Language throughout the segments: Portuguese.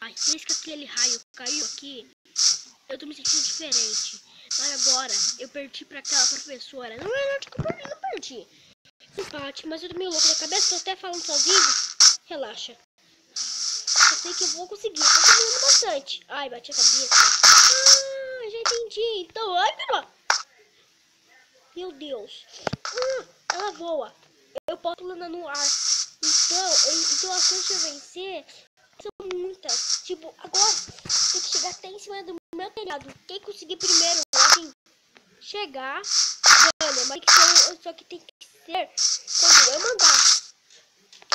Ai, desde que aquele raio caiu aqui, eu tô me sentindo diferente. Mas agora, eu perdi pra aquela professora. Não é que eu não perdi. Empate, mas eu tô meio louco da cabeça, tô até falando sozinho. Relaxa. Eu sei que eu vou conseguir, eu tô caminhando bastante. Ai, bati a cabeça. Ah, já entendi. Então, ai, meu Deus. Ela voa. Eu posso planar no ar. Então as chances de eu vencer são muitas. Tipo, agora tem que chegar até em cima do meu telhado. Quem conseguir primeiro, assim, chegar, ganha. Mas só que tem que ser quando eu mandar.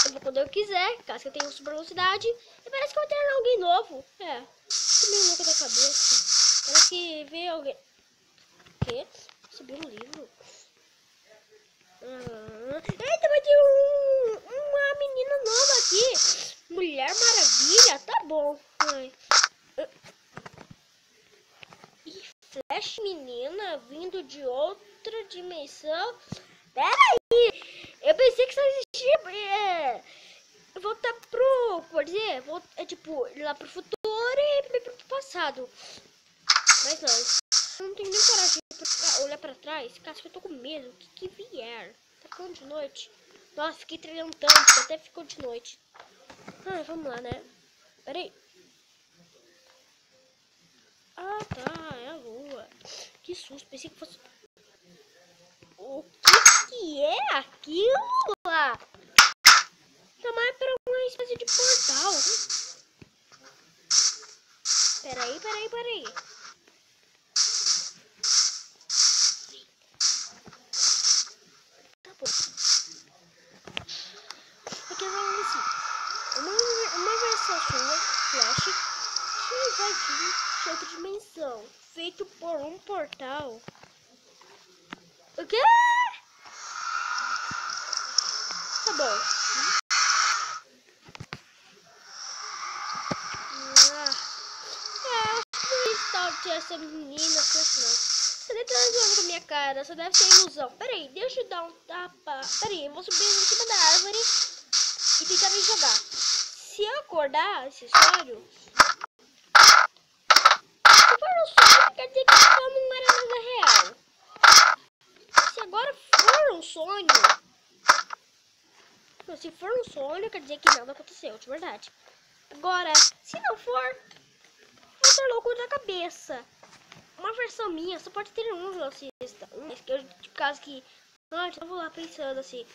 Eu vou quando eu quiser, caso eu tenha super velocidade. E parece que eu vou ter alguém novo. É, tô meio louca da cabeça. Parece que veio alguém. O quê? Subiu um livro. Eita, vai ter uma menina nova aqui. Mulher Maravilha, tá bom. Ai. E Flash menina vindo de outra dimensão. Pera aí, eu pensei que só existia voltar pro, por dizer, tipo, ir lá pro futuro e pro passado. Mas não, não tenho nem coragem de olhar pra trás. Caso eu tô com medo, o que vier. Tá ficando de noite. Nossa, fiquei treinando tanto que até ficou de noite. Vamos lá, né? Pera aí. Ah, tá, é a lua. Que susto, pensei que fosse... O que é aquilo lá? Tá mais pra uma espécie de portal. Peraí. Tá bom. Aqui eu vou assim. Uma versão sua, Flash, que vai vir de outra dimensão. Feito por um portal. O quê? Tá bom. Essa menina, você nem tá zoando com a minha cara, só deve ser ilusão. Peraí, deixa eu dar um tapa. Peraí, eu vou subir em cima da árvore e tentar me jogar. Se eu acordar esse sonho, se for um sonho, quer dizer que isso não era nada real. Se agora for um sonho, se for um sonho, quer dizer que nada aconteceu, de verdade. Agora, se não for, vou estar louco da cabeça. Uma versão minha só pode ter um velocista. De caso que... eu vou lá pensando assim.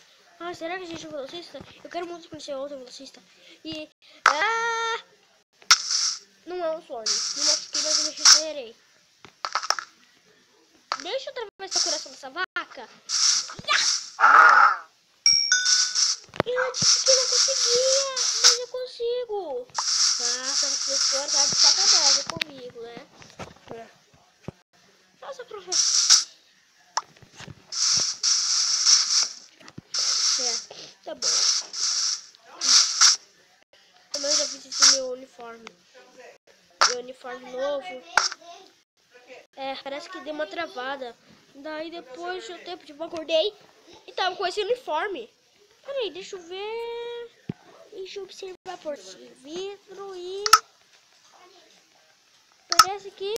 Será que a gente é um velocista? Eu quero muito conhecer outro velocista. E... não é um sonho. Me machuquei, mas eu me regenerei. Deixa eu atravessar o coração dessa vaca. Eu disse que não conseguia, mas eu consigo. Nossa, a professora tá de sacanagem comigo, né? Nossa, professor. Tá bom. Eu já fiz esse meu uniforme. Meu uniforme novo. Parece que deu uma travada. Daí depois do tempo, tipo, eu acordei e tava com esse uniforme. Peraí, deixa eu ver. Deixa eu observar por esse vidro e... Parece que...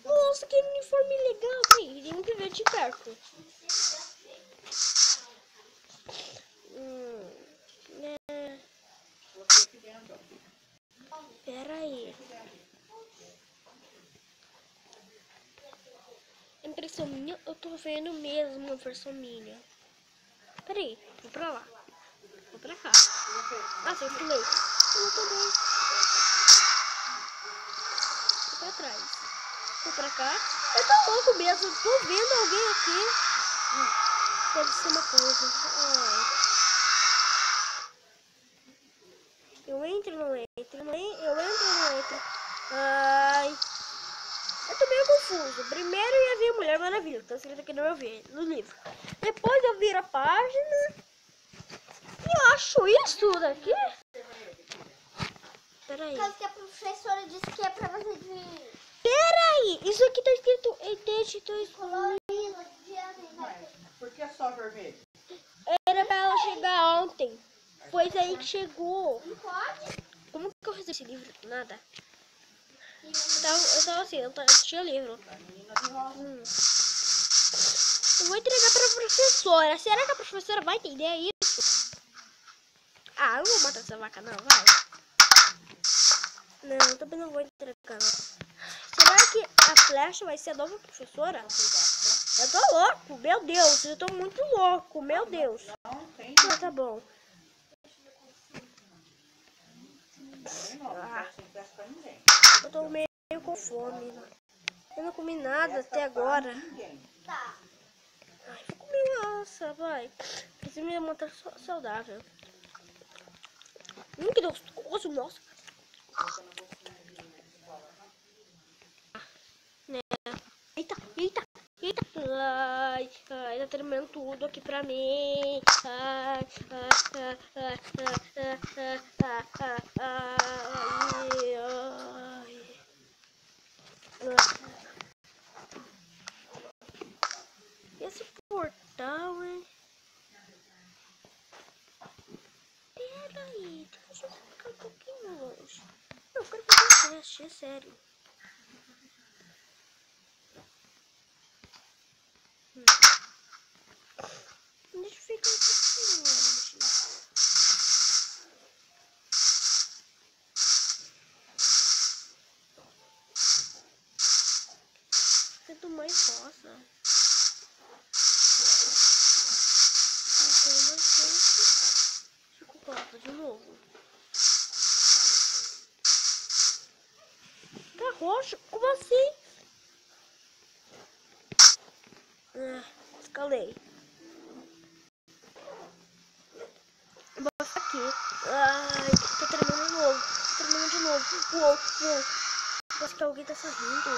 Nossa, que uniforme legal. Peraí, tem que ver de perto. Peraí. Impressão minha, eu tô vendo mesmo uma versão minha. Peraí, vou pra lá. Vou pra cá. Nossa, eu pulei. Eu também. Vou pra trás. Vou pra cá. Eu tô louco mesmo. Tô vendo alguém aqui. Deve ser uma coisa. Eu entro ou não entro? Eu entro ou não entro? Eu tô meio confuso. Primeiro eu ia ver a Mulher Maravilha, tá escrito aqui no livro. Depois eu viro a página e eu acho isso daqui. Peraí. Caso que a professora disse que é pra você vir. Peraí, isso aqui tá escrito em texto colorido. Mas por que só vermelho? Era pra ela chegar ontem. Foi aí que chegou. Não pode? Como que eu recebi esse livro? Nada. Eu tava assim, eu tinha livro. A menina de rosa. Eu vou entregar pra professora. Será que a professora vai entender isso? Ah, eu não vou matar essa vaca não, vai. Não, eu também não vou entregar não. Será que a Flecha vai ser a nova professora? Eu tô louco, meu Deus, eu tô muito louco, meu Deus. Não tem. Ah, tá bom. Não quero sem peça pra ninguém. Eu tô meio com fome. Eu não comi nada até agora. Ninguém. Tá. Ai, vou comer massa, vai. Preciso me manter saudável. Que gostoso, nossa. Né? Eita, eita, eita. Ai, ai, tá terminando tudo aqui pra mim. Ai, ai, ai, ai, ai, ai, ai, ai, ai. Esse portal, hein? Peraí, deixa eu ficar um pouquinho longe. Não, eu quero fazer um teste, é sério. Deixa eu ficar um pouquinho longe. Sinto mais rosa. Fico rosa de novo. Tá roxo? Como assim? Escalei. Vou ficar aqui. Ai, tô terminando de novo. Tô terminando de novo. Uou, uou. Acho que alguém tá sorrindo.